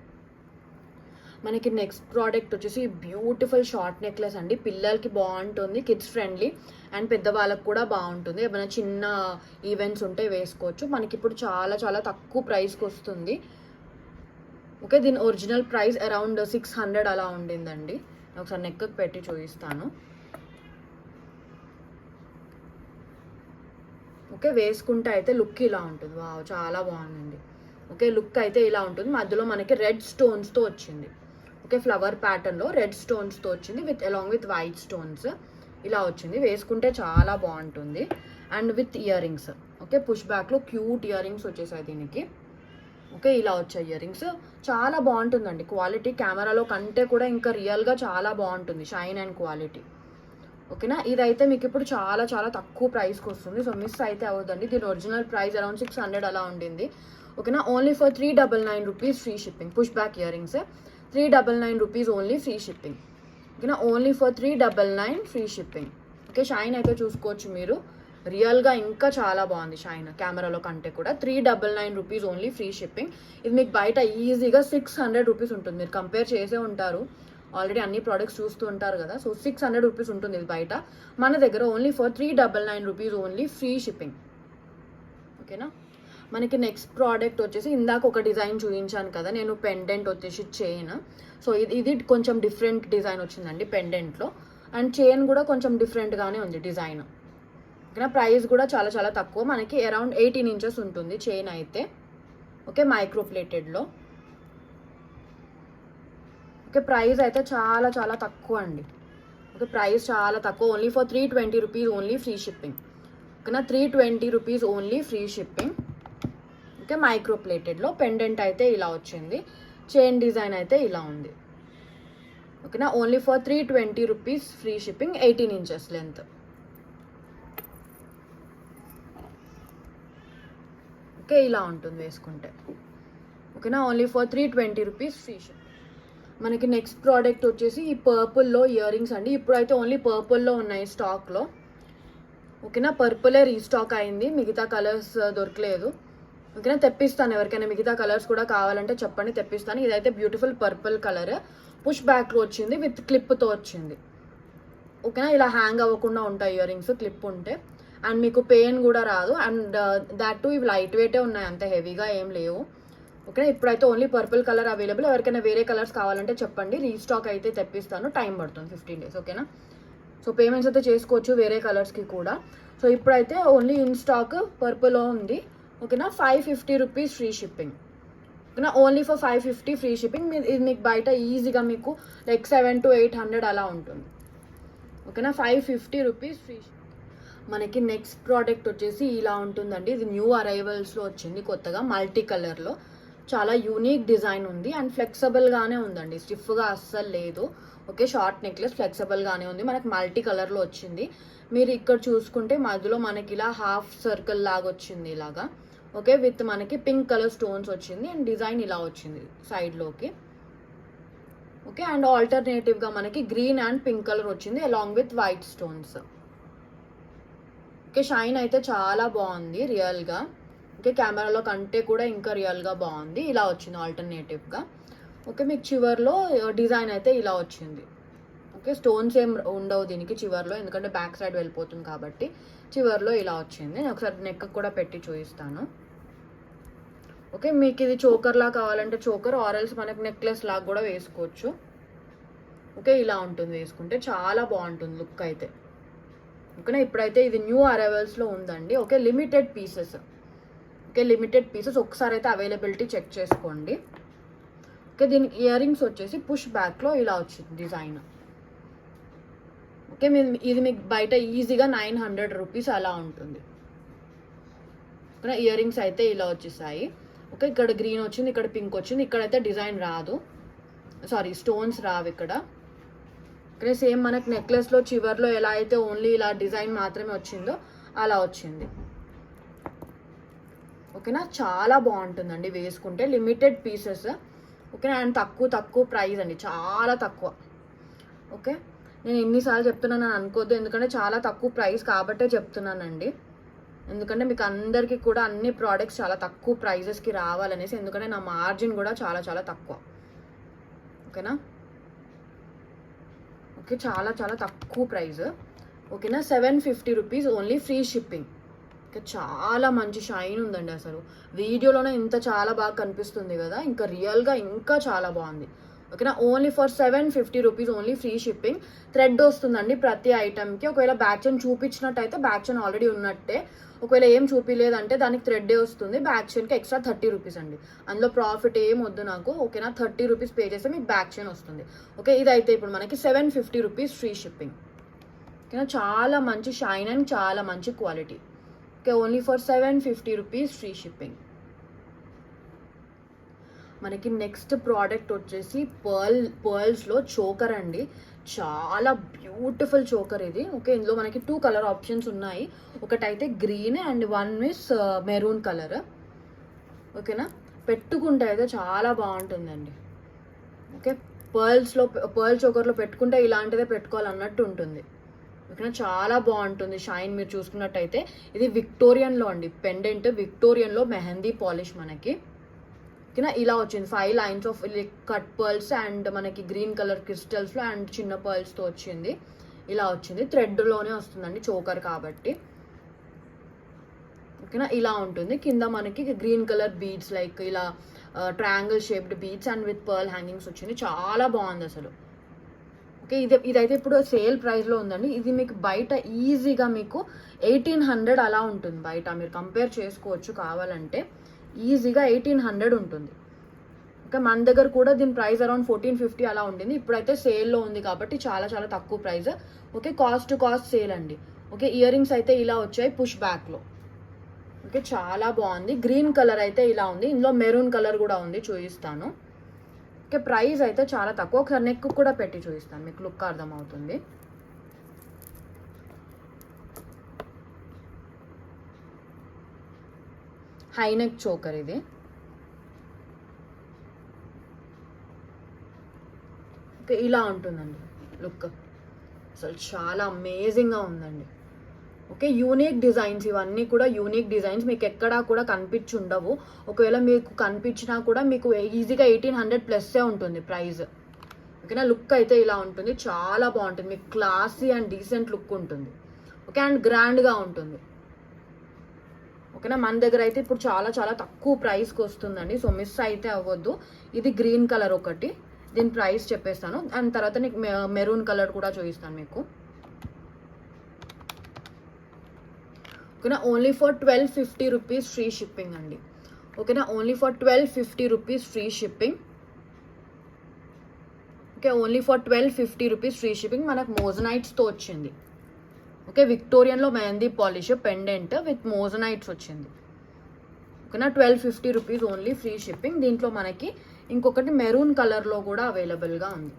మనకి నెక్స్ట్ ప్రోడక్ట్ వచ్చేసి బ్యూటిఫుల్ షార్ట్ నెక్లెస్ అండి. పిల్లలకి బాగుంటుంది, కిడ్స్ ఫ్రెండ్లీ, అండ్ పెద్దవాళ్ళకి కూడా బాగుంటుంది. ఏమైనా చిన్న ఈవెంట్స్ ఉంటే వేసుకోవచ్చు. మనకి ఇప్పుడు చాలా చాలా తక్కువ ప్రైస్కి వస్తుంది. ఓకే, దీని ఒరిజినల్ ప్రైస్ అరౌండ్ 600 అలా ఉండిందండి. ఒకసారి నెక్కి పెట్టి చూపిస్తాను. ఓకే, వేసుకుంటే అయితే లుక్ ఇలా ఉంటుంది. వావ్, చాలా బాగుందండి. ఓకే, లుక్ అయితే ఇలా ఉంటుంది. మధ్యలో మనకి రెడ్ స్టోన్స్తో వచ్చింది. ఓకే, ఫ్లవర్ ప్యాటర్న్లో రెడ్ స్టోన్స్తో వచ్చింది, అలాంగ్ విత్ వైట్ స్టోన్స్ ఇలా వచ్చింది. వేసుకుంటే చాలా బాగుంటుంది. And with earrings. Okay, push బ్యాక్లో క్యూట్ ఇయర్ రింగ్స్ వచ్చేసాయి దీనికి. ఓకే, ఇలా వచ్చాయి ఇయర్ రింగ్స్. చాలా బాగుంటుందండి క్వాలిటీ. కెమెరాలో కంటే కూడా ఇంకా రియల్గా చాలా బాగుంటుంది, షైన్ అండ్ క్వాలిటీ. ఓకేనా, ఇదైతే మీకు ఇప్పుడు చాలా చాలా తక్కువ ప్రైస్కి వస్తుంది. సో మిస్ అయితే అవ్వదండి. దీని ఒరిజినల్ ప్రైస్ అరౌండ్ 600 అలా ఉండింది. ఓకేనా, only for 399 rupees free shipping. Push back earrings 399 rupees only, free shipping. ఓకేనా, only for 399 free shipping. Okay, shine అయితే చూసుకోవచ్చు మీరు, రియల్గా ఇంకా చాలా బాగుంది షైన్ కెమెరాలో కంటే కూడా. 399 రూపీస్ ఓన్లీ, ఫ్రీ షిప్పింగ్. ఇది మీకు బయట ఈజీగా 600 రూపీస్ ఉంటుంది. మీరు కంపేర్ చేసే ఉంటారు, ఆల్రెడీ అన్ని ప్రోడక్ట్స్ చూస్తూ ఉంటారు కదా. సో 600 రూపీస్ ఉంటుంది ఇది బయట. మన దగ్గర only for 399 rupees only, free shipping. ఓకేనా, మనకి నెక్స్ట్ ప్రోడక్ట్ వచ్చేసి ఇందాక ఒక డిజైన్ చూపించాను కదా నేను, పెండెంట్ వచ్చేసి చైన్. సో ఇది కొంచెం డిఫరెంట్ డిజైన్ వచ్చిందండి పెండెంట్లో, అండ్ చైన్ కూడా కొంచెం డిఫరెంట్గానే ఉంది డిజైన్. ఓకేనా, ప్రైస్ కూడా చాలా చాలా తక్కువ, మనకి అరౌండ్ 18 ఇంచెస్ ఉంటుంది చైన్ అయితే. ఓకే, మైక్రో ప్లేటెడ్లో. ఓకే, ప్రైస్ అయితే చాలా చాలా తక్కువ అండి. ఓకే, ప్రైస్ చాలా తక్కువ, only for 320 rupees only, free shipping. ఓకేనా, 320 rupees only, free shipping. Okay, micro ప్లేటెడ్లో పెండెంట్ అయితే ఇలా వచ్చింది, చైన్ డిజైన్ అయితే ఇలా ఉంది. ఓకేనా, only for 320 rupees free shipping, 18 inches length. Okay, ఇలా ఉంటుంది వేసుకుంటే. ఓకేనా, only for 320 rupees free shipping. మనకి నెక్స్ట్ ప్రోడక్ట్ వచ్చేసి ఈ పర్పుల్లో ఇయర్ రింగ్స్ అండి. ఇప్పుడైతే ఓన్లీ పర్పుల్లో ఉన్నాయి స్టాక్లో. ఓకేనా, పర్పులే రీస్టాక్ అయింది, మిగతా కలర్స్ దొరకలేదు. ఓకేనా, తెప్పిస్తాను, ఎవరికైనా మిగతా కలర్స్ కూడా కావాలంటే చెప్పండి, తెప్పిస్తాను. ఇదైతే బ్యూటిఫుల్ పర్పుల్ కలర్, పుష్ బ్యాక్లో వచ్చింది, విత్ క్లిప్తో వచ్చింది. ఓకేనా, ఇలా హ్యాంగ్ అవ్వకుండా ఉంటాయి ఇయర్ రింగ్స్ క్లిప్ ఉంటే, అండ్ మీకు పెయిన్ కూడా రాదు. అండ్ దాట్ టు ఇవి లైట్ వెయిటే ఉన్నాయి, అంత హెవీగా ఏం లేవు. ఓకే, ఇప్పుడైతే ఓన్లీ పర్పుల్ కలర్ అవైలబుల్. ఎవరికైనా వేరే కలర్స్ కావాలంటే చెప్పండి, రీస్టాక్ అయితే తెప్పిస్తాను, టైం పడుతుంది 15 డేస్. ఓకేనా, సో పేమెంట్స్ అయితే చేసుకోవచ్చు వేరే కలర్స్కి కూడా. సో ఇప్పుడైతే ఓన్లీ ఇన్ స్టాక్ పర్పుల్లో ఉంది. ఓకేనా, 550 రూపీస్ ఫ్రీ షిప్పింగ్. ఓకేనా, ఓన్లీ ఫర్ 550 ఫ్రీ షిప్పింగ్. ఇది మీకు బయట ఈజీగా మీకు లైక్ 700 to 800 అలా ఉంటుంది. ఓకేనా, 550 రూపీస్ ఫ్రీ. మనకి నెక్స్ట్ ప్రోడక్ట్ వచ్చేసి ఇలా ఉంటుందండి. ఇది న్యూ అరైవల్స్లో వచ్చింది కొత్తగా, మల్టీ కలర్లో. చాలా యూనిక్ డిజైన్ ఉంది, అండ్ ఫ్లెక్సిబుల్గానే ఉందండి, స్టిఫ్గా అస్సలు లేదు. ఓకే, షార్ట్ నెక్లెస్ ఫ్లెక్సిబుల్గానే ఉంది, మనకి మల్టీ కలర్లో వచ్చింది. మీరు ఇక్కడ చూసుకుంటే మధ్యలో మనకి ఇలా హాఫ్ సర్కిల్ లాగా వచ్చింది ఇలాగా. ఓకే, విత్ మనకి పింక్ కలర్ స్టోన్స్ వచ్చింది, అండ్ డిజైన్ ఇలా వచ్చింది సైడ్లోకి. ఓకే, అండ్ ఆల్టర్నేటివ్గా మనకి గ్రీన్ అండ్ పింక్ కలర్ వచ్చింది, along with white stones. Okay, shine అయితే చాలా బాగుంది రియల్గా. ఓకే, కెమెరాలో కంటే కూడా ఇంకా రియల్గా బాగుంది, ఇలా వచ్చింది ఆల్టర్నేటివ్గా. ఓకే, మీకు చివర్లో డిజైన్ అయితే ఇలా వచ్చింది. ఓకే, స్టోన్స్ ఏం ఉండవు దీనికి చివర్లో, ఎందుకంటే బ్యాక్ సైడ్ వెళ్ళిపోతుంది కాబట్టి చివర్లో ఇలా వచ్చింది. నేను ఒకసారి నెక్ కూడా పెట్టి చూపిస్తాను. ఓకే, మీకు ఇది చోకర్లా కావాలంటే చోకర్, ఆరెల్స్ మనకి నెక్లెస్ లాగా కూడా వేసుకోవచ్చు. ఓకే, ఇలా ఉంటుంది వేసుకుంటే, చాలా బాగుంటుంది లుక్ అయితే. ఓకేనా, ఇప్పుడైతే ఇది న్యూ అరైవల్స్లో ఉందండి. Okay, limited pieces. Okay, limited pieces, ఒకసారి అయితే అవైలబిలిటీ చెక్ చేసుకోండి. ఓకే, దీనికి ఇయర్ రింగ్స్ వచ్చేసి పుష్ బ్యాక్లో ఇలా వచ్చింది డిజైన్. ఓకే, ఇది మీకు బయట ఈజీగా 900 రూపీస్ అలా ఉంటుంది. ఓకే, ఇయర్ రింగ్స్ అయితే ఇలా వచ్చేసాయి. ఓకే, ఇక్కడ గ్రీన్ వచ్చింది, ఇక్కడ పింక్ వచ్చింది, ఇక్కడైతే డిజైన్ రాదు, సారీ స్టోన్స్ రావు ఇక్కడ. ఇక్కడ సేమ్ మనకి నెక్లెస్లో చివర్లో ఎలా అయితే ఓన్లీ ఇలా డిజైన్ మాత్రమే వచ్చిందో అలా వచ్చింది. ఓకేనా, చాలా బాగుంటుందండి వేసుకుంటే, లిమిటెడ్ పీసెస్. ఓకేనా, అండ్ తక్కువ ప్రైస్ అండి, చాలా తక్కువ. ఓకే, నేను ఎన్నిసార్లు చెప్తున్నాను అని అనుకోవద్దు, ఎందుకంటే చాలా తక్కువ ప్రైస్ కాబట్టే చెప్తున్నానండి. ఎందుకంటే మీకు అందరికీ కూడా అన్ని ప్రోడక్ట్స్ చాలా తక్కువ ప్రైజెస్కి రావాలనేసి, ఎందుకంటే నా మార్జిన్ కూడా చాలా చాలా తక్కువ. ఓకేనా, ఓకే, చాలా చాలా తక్కువ ప్రైస్. ఓకేనా, 750 rupees only, free shipping. Okay, చాలా మంచి షైన్ ఉందండి. అసలు వీడియోలోనే ఇంత చాలా బాగా కనిపిస్తుంది కదా, ఇంకా రియల్గా ఇంకా చాలా బాగుంది. ఓకేనా, only for 750 rupees only, free shipping. Thread వస్తుందండి ప్రతి ఐటమ్కి. ఒకవేళ బ్యాక్ చైన్ చూపించినట్టయితే బ్యాక్ చైన్ ఆల్రెడీ ఉన్నట్టే, ఒకవేళ ఏం చూపించలేదంటే దానికి థ్రెడ్డే వస్తుంది. బ్యాక్ చైన్కి ఎక్స్ట్రా 30 రూపీస్ అండి. అందులో ప్రాఫిట్ ఏం వద్దు నాకు. ఓకేనా, 30 రూపీస్ పే చేస్తే మీకు బ్యాక్ చైన్ వస్తుంది. ఓకే, ఇదైతే ఇప్పుడు మనకి 750 రూపీస్ ఫ్రీ షిప్పింగ్. ఓకేనా, చాలా మంచి షైన్ అండ్ చాలా మంచి quality. Okay, only for 750 rupees free shipping. మనకి నెక్స్ట్ ప్రోడక్ట్ వచ్చేసి పర్ల్స్లో చోకర్ అండి. చాలా బ్యూటిఫుల్ చోకర్ ఇది. ఓకే, ఇందులో మనకి 2 కలర్ ఆప్షన్స్ ఉన్నాయి. ఒకటైతే green and 1 is maroon colour. ఓకేనా, పెట్టుకుంటే అయితే చాలా బాగుంటుందండి. ఓకే, పర్ల్ చోకర్లో పెట్టుకుంటే ఇలాంటిదే పెట్టుకోవాలన్నట్టు ఉంటుంది. ఓకేనా, చాలా బాగుంటుంది షైన్. మీరు చూసుకున్నట్టయితే ఇది విక్టోరియన్లో అండి, పెండెంట్ విక్టోరియన్లో మెహందీ పాలిష్ మనకి. ఓకేనా, ఇలా వచ్చింది 5 lines of cut pearls and మనకి గ్రీన్ కలర్ క్రిస్టల్స్లో అండ్ చిన్న పర్ల్స్తో వచ్చింది. ఇలా వచ్చింది, థ్రెడ్లోనే వస్తుందండి చోకర్ కాబట్టి. ఓకేనా, ఇలా ఉంటుంది. కింద మనకి గ్రీన్ కలర్ బీడ్స్ లైక్ ఇలా triangle shaped beads and with pearl hangings వచ్చింది. చాలా బాగుంది అసలు. ఓకే, ఇదైతే ఇప్పుడు సేల్ ప్రైస్లో ఉందండి. ఇది మీకు బయట ఈజీగా మీకు 1800 అలా ఉంటుంది. బయట మీరు కంపేర్ చేసుకోవచ్చు కావాలంటే, ఈజీగా 1800 ఉంటుంది. ఓకే, మన దగ్గర కూడా దీని ప్రైస్ అరౌండ్ 1450 అలా ఉండింది. ఇప్పుడైతే సేల్లో ఉంది కాబట్టి చాలా చాలా తక్కువ price. Okay, cost to cost sale అండి. ఓకే, ఇయర్ రింగ్స్ అయితే ఇలా వచ్చాయి పుష్ బ్యాక్లో. ఓకే, చాలా బాగుంది. గ్రీన్ కలర్ అయితే ఇలా ఉంది, ఇందులో మెరూన్ కలర్ కూడా ఉంది, చూపిస్తాను. ఓకే, ప్రైస్ అయితే చాలా తక్కువ. ఒకసారి నెక్ కూడా పెట్టి చూపిస్తాను, మీకు లుక్ అర్థమవుతుంది. హై నెక్ చోకర్ ఇది. ఓకే, ఇలా ఉంటుందండి లుక్. అసలు చాలా అమేజింగ్గా ఉందండి. ఓకే, యూనిక్ డిజైన్స్, ఇవన్నీ కూడా యూనిక్ డిజైన్స్, మీకు ఎక్కడా కూడా కనిపించి ఉండవు. ఒకవేళ మీకు కనిపించినా కూడా మీకు ఈజీగా 1800 ప్లస్సే ఉంటుంది ప్రైస్. ఓకేనా, లుక్ అయితే ఇలా ఉంటుంది, చాలా బాగుంటుంది. మీకు క్లాసీ అండ్ డీసెంట్ లుక్ ఉంటుంది. ఓకే, అండ్ గ్రాండ్గా ఉంటుంది. ఓకేనా, మన దగ్గర అయితే ఇప్పుడు చాలా చాలా తక్కువ ప్రైస్కి వస్తుందండి, సో మిస్ అయితే అవ్వద్దు. ఇది గ్రీన్ కలర్ ఒకటి, దీని ప్రైస్ చెప్పేస్తాను. అండ్ తర్వాత నీకు మెరూన్ కలర్ కూడా చూపిస్తాను మీకు. ఓకేనా, only for 1250 rupees free shipping అండి. ఓకేనా, only for 1250 rupees free shipping. Okay, only for 1250 rupees free shipping. మనకు మోజనైట్స్తో వచ్చింది. ఓకే, విక్టోరియన్లో mehndi polish pendant with moissanites వచ్చింది. ఓకేనా, 1250 రూపీస్ ఓన్లీ, ఫ్రీ షిప్పింగ్. దీంట్లో మనకి ఇంకొకటి మెరూన్ కలర్లో కూడా అవైలబుల్గా ఉంది.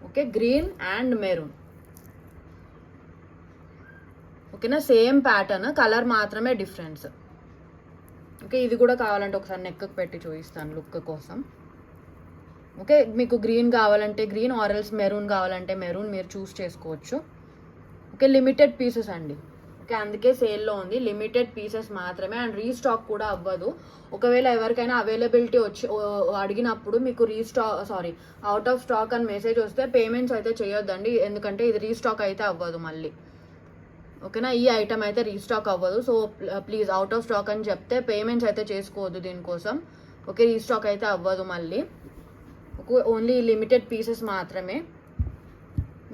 Okay, green and maroon. ఓకేనా, సేమ్ ప్యాటర్న్, కలర్ మాత్రమే డిఫరెన్స్. ఓకే, ఇది కూడా కావాలంటే ఒకసారి నెక్కి పెట్టి చూపిస్తాను లుక్ కోసం. ఓకే, మీకు గ్రీన్ కావాలంటే గ్రీన్, ఆరెల్స్ మెరూన్ కావాలంటే మెరూన్, మీరు చూస్ చేసుకోవచ్చు. ఓకే, లిమిటెడ్ పీసెస్ అండి. ఓకే, అందుకే సేల్లో ఉంది, లిమిటెడ్ పీసెస్ మాత్రమే. అండ్ రీస్టాక్ కూడా అవ్వదు. ఒకవేళ ఎవరికైనా అవైలబిలిటీ అడిగినప్పుడు మీకు అవుట్ ఆఫ్ స్టాక్ అని మెసేజ్ వస్తే పేమెంట్స్ అయితే చేయొద్దండి, ఎందుకంటే ఇది రీస్టాక్ అయితే అవ్వదు మళ్ళీ. ఓకేనా, ఈ ఐటమ్ అయితే రీస్టాక్ అవ్వదు. So please out of stock అని చెప్తే పేమెంట్స్ అయితే చేసుకోవద్దు దీనికోసం. ఓకే, రీస్టాక్ అయితే అవ్వదు మళ్ళీ. ఓన్లీ లిమిటెడ్ పీసెస్ మాత్రమే,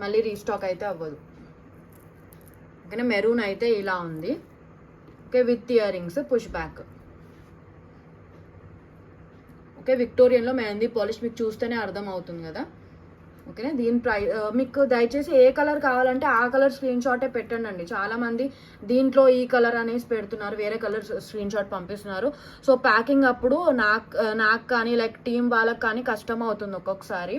మళ్ళీ రీస్టాక్ అయితే అవ్వదు. ఓకేనా, మెరూన్ అయితే ఇలా ఉంది. Okay, with earrings push back. Okay, విక్టోరియన్లో మెహందీ పాలిష్ మీకు చూస్తేనే అర్థం అవుతుంది కదా. ఓకేనా, దీని ప్రైస్ మీకు దయచేసి ఏ కలర్ కావాలంటే ఆ కలర్ స్క్రీన్ షాటే పెట్టండి అండి. చాలామంది దీంట్లో ఈ కలర్ అనేసి పెడుతున్నారు, వేరే కలర్ స్క్రీన్ షాట్ పంపిస్తున్నారు. సో ప్యాకింగ్ అప్పుడు నాకు కానీ లైక్ టీమ్ వాళ్ళకి కానీ కష్టం అవుతుంది ఒక్కొక్కసారి.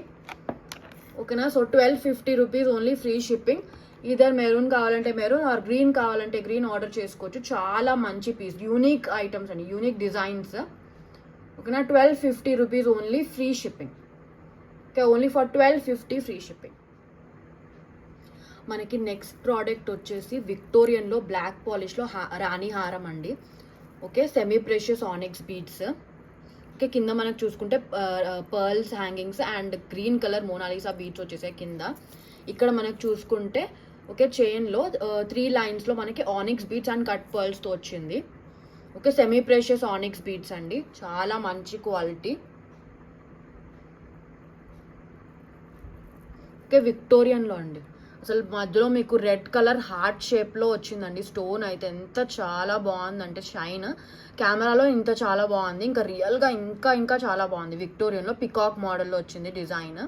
ఓకేనా, so 1250 rupees only, free shipping. ఇదర్ మెరూన్ కావాలంటే మెరూన్ ఆర్ గ్రీన్ కావాలంటే గ్రీన్ ఆర్డర్ చేసుకోవచ్చు. చాలా మంచి పీస్, యూనిక్ ఐటమ్స్ అండి, యూనిక్ డిజైన్స్. ఓకేనా, 1250 rupees only, free shipping. Okay, only for 1250 free shipping. మనకి నెక్స్ట్ ప్రోడక్ట్ వచ్చేసి విక్టోరియన్లో బ్లాక్ పాలిష్లో రాణి హారం అండి. Okay, semi precious onyx beads. Okay, కింద మనకు చూసుకుంటే pearls hangings and green colour Mona Lisa beads వచ్చేసాయి కింద. ఇక్కడ మనకు చూసుకుంటే ఓకే చైన్లో 3 లైన్స్లో మనకి ఆనిక్స్ బీడ్స్ అండ్ కట్ పర్ల్స్తో వచ్చింది. Okay, semi precious onyx beads అండి, చాలా మంచి క్వాలిటీ. ఓకే, విక్టోరియన్లో అండి. అసలు మధ్యలో మీకు రెడ్ కలర్ హార్ట్ షేప్లో వచ్చిందండి స్టోన్ అయితే. ఎంత చాలా బాగుందంటే షైన్, కెమెరాలో ఇంత చాలా బాగుంది, ఇంకా రియల్గా ఇంకా చాలా బాగుంది. విక్టోరియన్లో పికాక్ మోడల్లో వచ్చింది డిజైన్.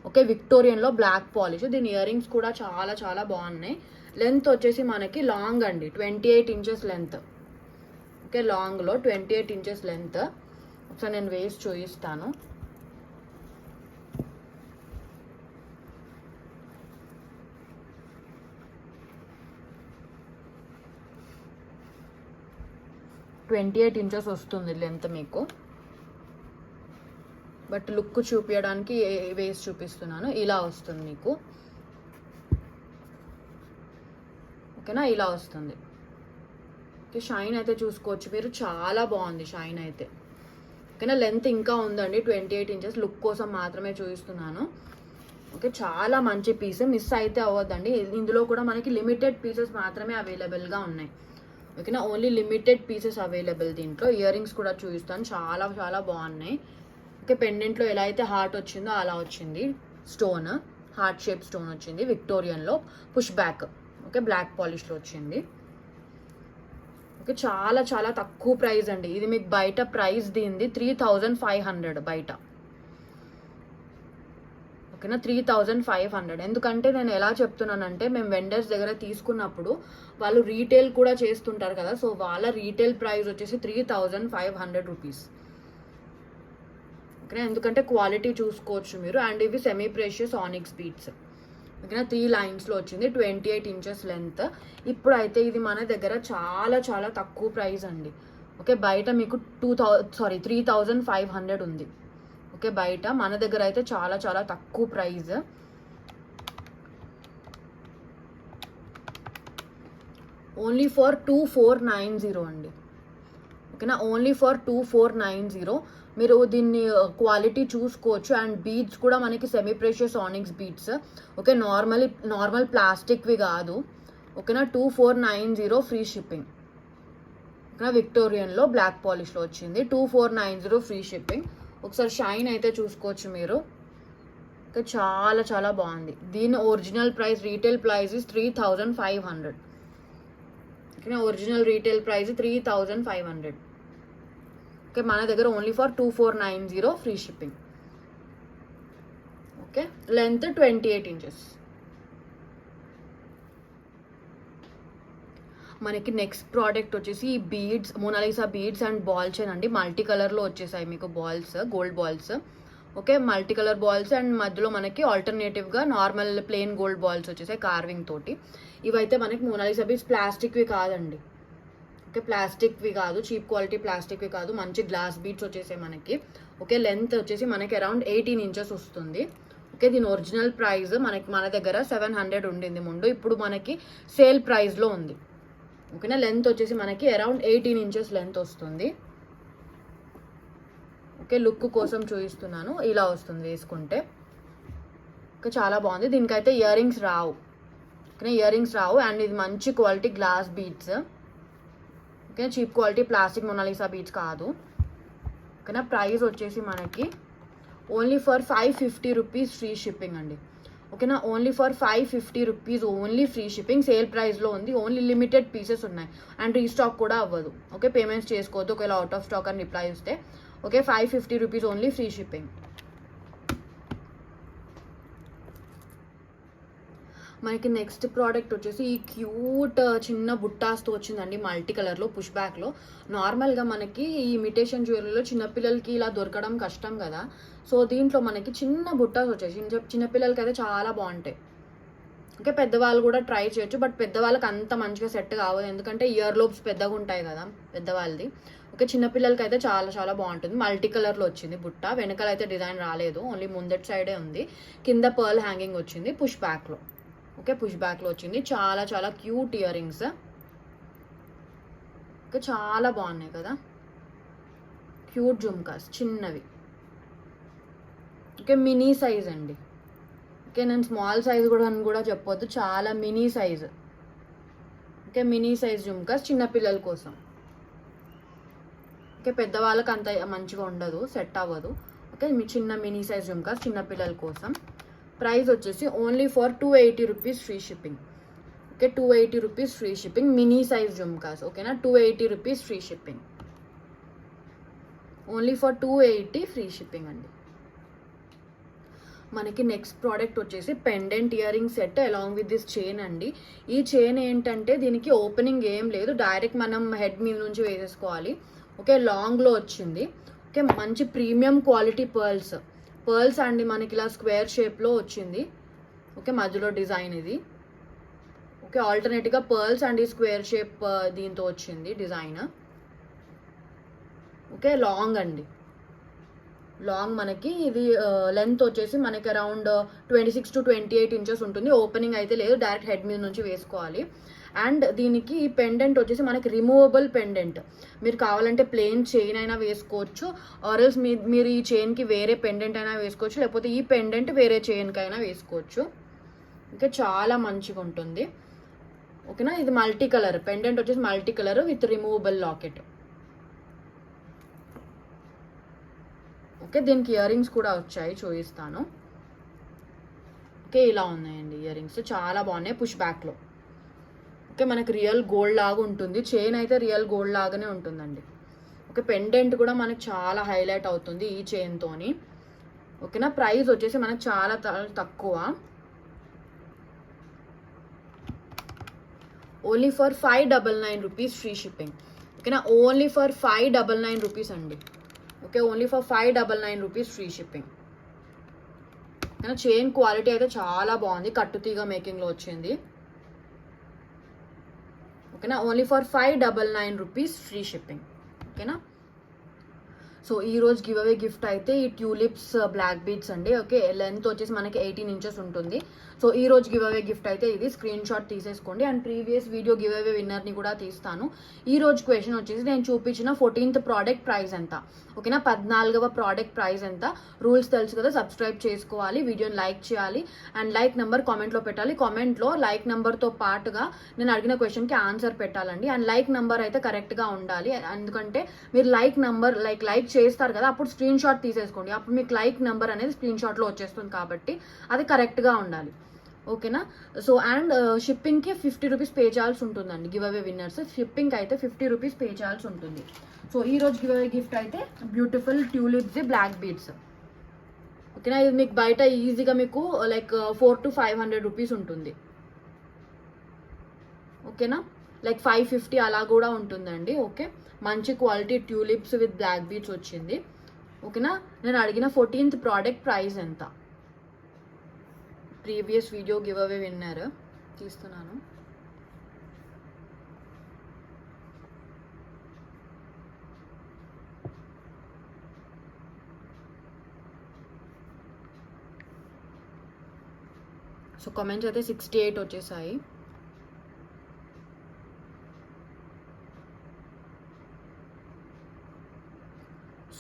ఓకే, విక్టోరియన్లో బ్లాక్ పాలిష్. దీని ఇయర్ రింగ్స్ కూడా చాలా చాలా బాగున్నాయి. లెంత్ వచ్చేసి మనకి లాంగ్ అండి, 28 ఇంచెస్ లెంత్. ఓకే, లాంగ్లో 28 ఇంచెస్ లెంత్. ఒకసారి నేను వేసి చూపిస్తాను. ట్వంటీ 28 ఇంచెస్ వస్తుంది లెంత్ మీకు. బట్ లుక్ చూపించడానికి వేసి చూపిస్తున్నాను. ఇలా వస్తుంది మీకు. ఓకేనా, ఇలా వస్తుంది. ఓకే, షైన్ అయితే చూసుకోవచ్చు మీరు, చాలా బాగుంది షైన్ అయితే. ఓకేనా, లెంత్ ఇంకా ఉందండి 28 ఇంచెస్. లుక్ కోసం మాత్రమే చూపిస్తున్నాను. ఓకే, చాలా మంచి పీస్, మిస్ అయితే అవ్వద్దండి. ఇందులో కూడా మనకి లిమిటెడ్ పీసెస్ మాత్రమే అవైలబుల్గా ఉన్నాయి. ఓకేనా, ఓన్లీ లిమిటెడ్ పీసెస్ అవైలబుల్ దీంట్లో. ఇయర్ రింగ్స్ కూడా చూపిస్తాను, చాలా చాలా బాగున్నాయి. ఓకే, పెండెంట్లో ఎలా అయితే హార్ట్ వచ్చిందో అలా వచ్చింది స్టోన్, హార్ట్ షేప్ స్టోన్ వచ్చింది. విక్టోరియన్లో పుష్ బ్యాక్. ఓకే, బ్లాక్ పాలిష్లో వచ్చింది. ఓకే, చాలా చాలా తక్కువ ప్రైస్ అండి. ఇది మీకు బయట ప్రైస్ దీనిది 3500 బయట. ఓకేనా, 3500. ఎందుకంటే నేను ఎలా చెప్తున్నానంటే, మేము వెండర్స్ దగ్గర తీసుకున్నప్పుడు వాళ్ళు రీటైల్ కూడా చేస్తుంటారు కదా, సో వాళ్ళ రీటైల్ ప్రైస్ వచ్చేసి 3500 రూపీస్. ఓకేనా, ఎందుకంటే క్వాలిటీ చూసుకోవచ్చు మీరు. అండ్ ఇవి సెమీ ప్రెషియస్ ఆనిక్స్ బీడ్స్. ఓకేనా, 3 లైన్స్లో వచ్చింది, 28 ఇంచెస్ లెంత్. ఇప్పుడు అయితే ఇది మన దగ్గర చాలా చాలా తక్కువ ప్రైస్ అండి. ఓకే, బయట మీకు 3500 ఉంది. ఓకే, బయట మన దగ్గర అయితే చాలా చాలా తక్కువ ప్రైస్. ఓన్లీ ఫర్ 2490 అండి. ఓకేనా, ఓన్లీ ఫర్ 2490. మీరు దీన్ని క్వాలిటీ చూసుకోవచ్చు. అండ్ బీడ్స్ కూడా మనకి semi precious onyx beads. Okay, normal ప్లాస్టిక్వి కాదు. ఓకేనా, 2490 ఫ్రీ షిప్పింగ్. ఓకేనా, విక్టోరియన్లో బ్లాక్ పాలిష్లో వచ్చింది, 2490 ఫ్రీ షిప్పింగ్. ఒకసారి షైన్ అయితే చూసుకోవచ్చు మీరు. ఓకే, చాలా చాలా బాగుంది. దీని original price, retail price 3500. Okay, original retail price 3500. Okay, మన దగ్గర only for 2490 free shipping. Okay, length 28 inches. మనకి నెక్స్ట్ ప్రోడక్ట్ వచ్చేసి ఈ beads, Mona Lisa beads and ball chain అండి. మల్టీ కలర్లో వచ్చేసాయి మీకు balls, gold balls. Okay, multi colour balls and మధ్యలో మనకి ఆల్టర్నేటివ్గా నార్మల్ ప్లెయిన్ గోల్డ్ బాల్స్ వచ్చేసాయి కార్వింగ్ తోటి. ఇవైతే మనకి మోనాలిసా బీడ్స్ ప్లాస్టిక్వి కాదండి. ఓకే, ప్లాస్టిక్వి కాదు, చీప్ క్వాలిటీ ప్లాస్టిక్వి కాదు, మంచి గ్లాస్ బీడ్స్ వచ్చేసాయి మనకి. ఓకే, లెంత్ వచ్చేసి మనకి అరౌండ్ 18 ఇంచెస్ వస్తుంది. ఓకే, దీని ఒరిజినల్ ప్రైస్ మన దగ్గర 700 ఉండింది ముందు, ఇప్పుడు మనకి సేల్ ప్రైస్లో ఉంది. ఓకేనా, లెంత్ వచ్చేసి మనకి అరౌండ్ 18 ఇంచెస్ లెంత్ వస్తుంది. ఓకే, లుక్ కోసం చూపిస్తున్నాను, ఇలా వస్తుంది వేసుకుంటే. ఓకే, చాలా బాగుంది. దీనికైతే ఇయర్ రింగ్స్ రావు. ఓకే, ఇయర్ రింగ్స్ రావు. అండ్ ఇది మంచి quality glass beads. Okay, cheap quality plastic Mona Lisa beads కాదు. ఓకేనా, ప్రైస్ వచ్చేసి మనకి only for 550 rupees free shipping అండి. ఓకేనా, only for 550 rupees only free shipping. Sale ప్రైస్లో ఉంది, ఓన్లీ లిమిటెడ్ పీసెస్ ఉన్నాయి అండ్ రీస్టాక్ కూడా అవ్వదు. ఓకే, పేమెంట్స్ చేసుకోవద్దు ఒకవేళ అవుట్ ఆఫ్ స్టాక్ అని రిప్లై ఇస్తే. Okay, 550 rupees only free shipping. మనకి నెక్స్ట్ ప్రోడక్ట్ వచ్చేసి ఈ క్యూట్ చిన్న బుట్టాస్తో వచ్చిందండి, మల్టీ కలర్లో పుష్ బ్యాక్లో. నార్మల్గా మనకి ఈ ఇమిటేషన్ జ్యువెలరీలో చిన్నపిల్లలకి ఇలా దొరకడం కష్టం కదా, సో దీంట్లో మనకి చిన్న బుట్టాస్ వచ్చేసి చిన్నపిల్లలకి అయితే చాలా బాగుంటాయి. ఓకే, పెద్దవాళ్ళు కూడా ట్రై చేయొచ్చు, బట్ పెద్దవాళ్ళకి అంత మంచిగా సెట్ కావదు, ఎందుకంటే ఇయర్ లోబ్స్ పెద్దగా ఉంటాయి కదా పెద్దవాళ్ళది. ఓకే, చిన్నపిల్లలకి అయితే చాలా చాలా బాగుంటుంది. మల్టీ కలర్లో వచ్చింది బుట్ట, వెనకాల అయితే డిజైన్ రాలేదు, ఓన్లీ ముందటి సైడే ఉంది. కింద పర్ల్ హ్యాంగింగ్ వచ్చింది పుష్ బ్యాక్లో. ఓకే, పుష్ బ్యాక్లో వచ్చింది. చాలా చాలా క్యూట్ ఇయర్ రింగ్స్. ఓకే, చాలా బాగున్నాయి కదా, క్యూట్ జుమ్కాస్ చిన్నవి. ఓకే, మినీ సైజ్ అండి. ఓకే, నేను స్మాల్ సైజ్ కూడా అని కూడా చెప్పొద్దు, చాలా mini size. Okay, mini size jhumkas చిన్నపిల్లల కోసం. ఓకే, పెద్దవాళ్ళకి అంత మంచిగా ఉండదు, సెట్ అవ్వదు. ఓకే, మీ చిన్న మినీ సైజ్ జుమ్కాస్ చిన్నపిల్లల కోసం. ప్రైస్ వచ్చేసి only for 280 rupees free shipping. Okay, 280 rupees free shipping, mini size jhumkas. ఓకేనా, 280 rupees free shipping, only for 280 free shipping అండి. మనకి నెక్స్ట్ ప్రోడక్ట్ వచ్చేసి pendant ear ring set along with this chain అండి. ఈ చైన్ ఏంటంటే దీనికి ఓపెనింగ్ ఏం లేదు, డైరెక్ట్ మనం హెడ్ మీద నుంచి వేసేసుకోవాలి. ఓకే, లాంగ్లో వచ్చింది. ఓకే, మంచి ప్రీమియం క్వాలిటీ పర్ల్స్ అండి, మనకి ఇలా స్క్వేర్ షేప్లో వచ్చింది. ఓకే, మధ్యలో డిజైన్ ఇది. ఓకే, ఆల్టర్నేట్గా పర్ల్స్ అండ్ స్క్వేర్ షేప్ దీంతో వచ్చింది డిజైన్. ఓకే, లాంగ్ అండి, లాంగ్ మనకి ఇది లెంత్ వచ్చేసి మనకి అరౌండ్ 26 to 28 ఇంచెస్ ఉంటుంది. ఓపెనింగ్ అయితే లేదు, డైరెక్ట్ హెడ్ మీద నుంచి వేసుకోవాలి. అండ్ దీనికి పెండెంట్ వచ్చేసి మనకి రిమూవబుల్ పెండెంట్. మీరు కావాలంటే ప్లెయిన్ చైన్ అయినా వేసుకోవచ్చు, ఆర్ఎల్స్ మీరు ఈ చైన్కి వేరే పెండెంట్ అయినా వేసుకోవచ్చు, లేకపోతే ఈ పెండెంట్ వేరే చైన్కి అయినా వేసుకోవచ్చు. ఓకే, చాలా మంచిగా ఉంటుంది. ఓకేనా, ఇది మల్టీ కలర్ పెండెంట్ వచ్చేసి multi colour with removable locket. Okay, దీనికి ఇయర్ రింగ్స్ కూడా వచ్చాయి, చూపిస్తాను. ఓకే, ఇలా ఉన్నాయండి ఇయర్ రింగ్స్, చాలా బాగున్నాయి పుష్ బ్యాక్లో. ఓకే, మనకి రియల్ గోల్డ్ లాగా ఉంటుంది, చైన్ అయితే రియల్ గోల్డ్ లాగానే ఉంటుందండి. ఓకే, పెండెంట్ కూడా మనకి చాలా హైలైట్ అవుతుంది ఈ చైన్తోని. ఓకేనా, ప్రైస్ వచ్చేసి మనకు చాలా తక్కువ, only for 599 rupees free shipping. ఓకేనా, ఓన్లీ ఫర్ 599 రూపీస్ అండి. Okay, only for 599 rupees free shipping. ఓకేనా, చైన్ క్వాలిటీ అయితే చాలా బాగుంది, కట్టుతీగ మేకింగ్లో వచ్చింది. ఓకేనా, only for 599 rupees free shipping. ఓకేనా, సో ఈరోజు గివ్ అవే గిఫ్ట్ అయితే ఈ ట్యూలిప్స్ బ్లాక్ బీడ్స్ అండి. ఓకే, లెంత్ వచ్చేసి మనకి 18 ఇంచెస్ ఉంటుంది. సో ఈ రోజు గివ్ అవే గిఫ్ట్ అయితే ఇది, స్క్రీన్ షాట్ తీసేసుకోండి. And previous video giveaway విన్నర్ని కూడా తీస్తాను. ఈ రోజు క్వశ్చన్ వచ్చేసి నేను చూపించిన 14th ప్రోడక్ట్ ప్రైస్ ఎంత. ఓకేనా, 14వ ప్రోడక్ట్ ప్రైస్ ఎంత. రూల్స్ తెలుసు కదా, సబ్స్క్రైబ్ చేసుకోవాలి, వీడియోని లైక్ చేయాలి, అండ్ లైక్ నెంబర్ కామెంట్లో పెట్టాలి. కామెంట్లో లైక్ నెంబర్తో పాటుగా నేను అడిగిన క్వశ్చన్కి ఆన్సర్ పెట్టాలండి. అండ్ లైక్ నెంబర్ అయితే కరెక్ట్గా ఉండాలి, ఎందుకంటే మీరు లైక్ నెంబర్ లైక్ చేస్తారు కదా, అప్పుడు స్క్రీన్ షాట్ తీసేసుకోండి, అప్పుడు మీకు లైక్ నెంబర్ అనేది స్క్రీన్ షాట్లో వచ్చేస్తుంది, కాబట్టి అది కరెక్ట్గా ఉండాలి. ఓకేనా, సో అండ్ షిప్పింగ్కి 50 రూపీస్ పే చేయాల్సి ఉంటుందండి. గివ్ అవే విన్నర్స్ షిప్పింగ్కి అయితే 50 రూపీస్ పే చేయాల్సి ఉంటుంది. సో ఈ రోజు గివ్ అవే గిఫ్ట్ అయితే బ్యూటిఫుల్ ట్యూలిప్స్ బ్లాక్ బీడ్స్. ఓకేనా, ఇది మీకు బయట ఈజీగా మీకు లైక్ 400 to 500 రూపీస్ ఉంటుంది. ఓకేనా, లైక్ 550 అలా కూడా ఉంటుందండి. ఓకే, మంచి quality tulips with black beads వచ్చింది. ఓకేనా, నేను అడిగిన 14th ప్రోడక్ట్ ప్రైస్ ఎంత. Previous video giveaway winner తీస్తున్నాను. సో కామెంట్స్ అయితే 68 వచ్చేసాయి.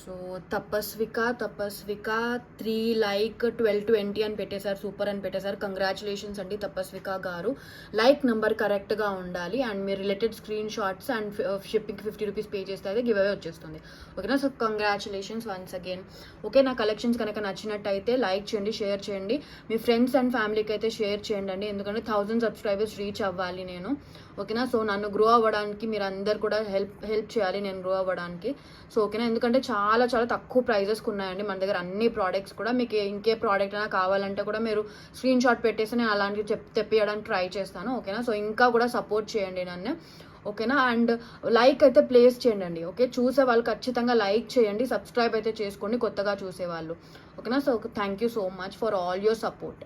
సో తపస్విక 3 like 1220 అని పెట్టేశారు, సూపర్ అని పెట్టేశారు. కంగ్రాచులేషన్స్ అండి తపస్విక గారు. లైక్ నెంబర్ కరెక్ట్గా ఉండాలి, అండ్ మీరు రిలేటెడ్ స్క్రీన్ షాట్స్ అండ్ షిప్పింగ్కి 50 రూపీస్ పే చేస్తే అయితే గివ్ అవే వచ్చేస్తుంది. ఓకేనా, so congratulations once again. Okay, నా కలెక్షన్స్ కనుక నచ్చినట్టయితే లైక్ చేయండి, షేర్ చేయండి, మీ ఫ్రెండ్స్ అండ్ ఫ్యామిలీకి అయితే షేర్ చేయండి అండి, ఎందుకంటే 1000 సబ్స్క్రైబర్స్ రీచ్ అవ్వాలి నేను. ఓకేనా, సో నన్ను గ్రో అవ్వడానికి మీరు అందరు కూడా హెల్ప్ చేయాలి నేను గ్రో అవ్వడానికి. సో ఓకేనా, ఎందుకంటే చాలా చాలా తక్కువ ప్రైజెస్కి ఉన్నాయండి మన దగ్గర అన్ని ప్రోడక్ట్స్ కూడా. మీకు ఇంకే ప్రోడక్ట్ అయినా కావాలంటే కూడా మీరు స్క్రీన్ షాట్ పెట్టేసి నేను అలాంటివి తెప్పియడానికి ట్రై చేస్తాను. ఓకేనా, సో ఇంకా కూడా సపోర్ట్ చేయండి నన్ను. ఓకేనా, అండ్ లైక్ అయితే ప్లేస్ చేయండి. ఓకే, చూసే వాళ్ళు ఖచ్చితంగా లైక్ చేయండి, సబ్స్క్రైబ్ అయితే చేసుకోండి కొత్తగా చూసేవాళ్ళు. ఓకేనా, so thank you so much for all your support.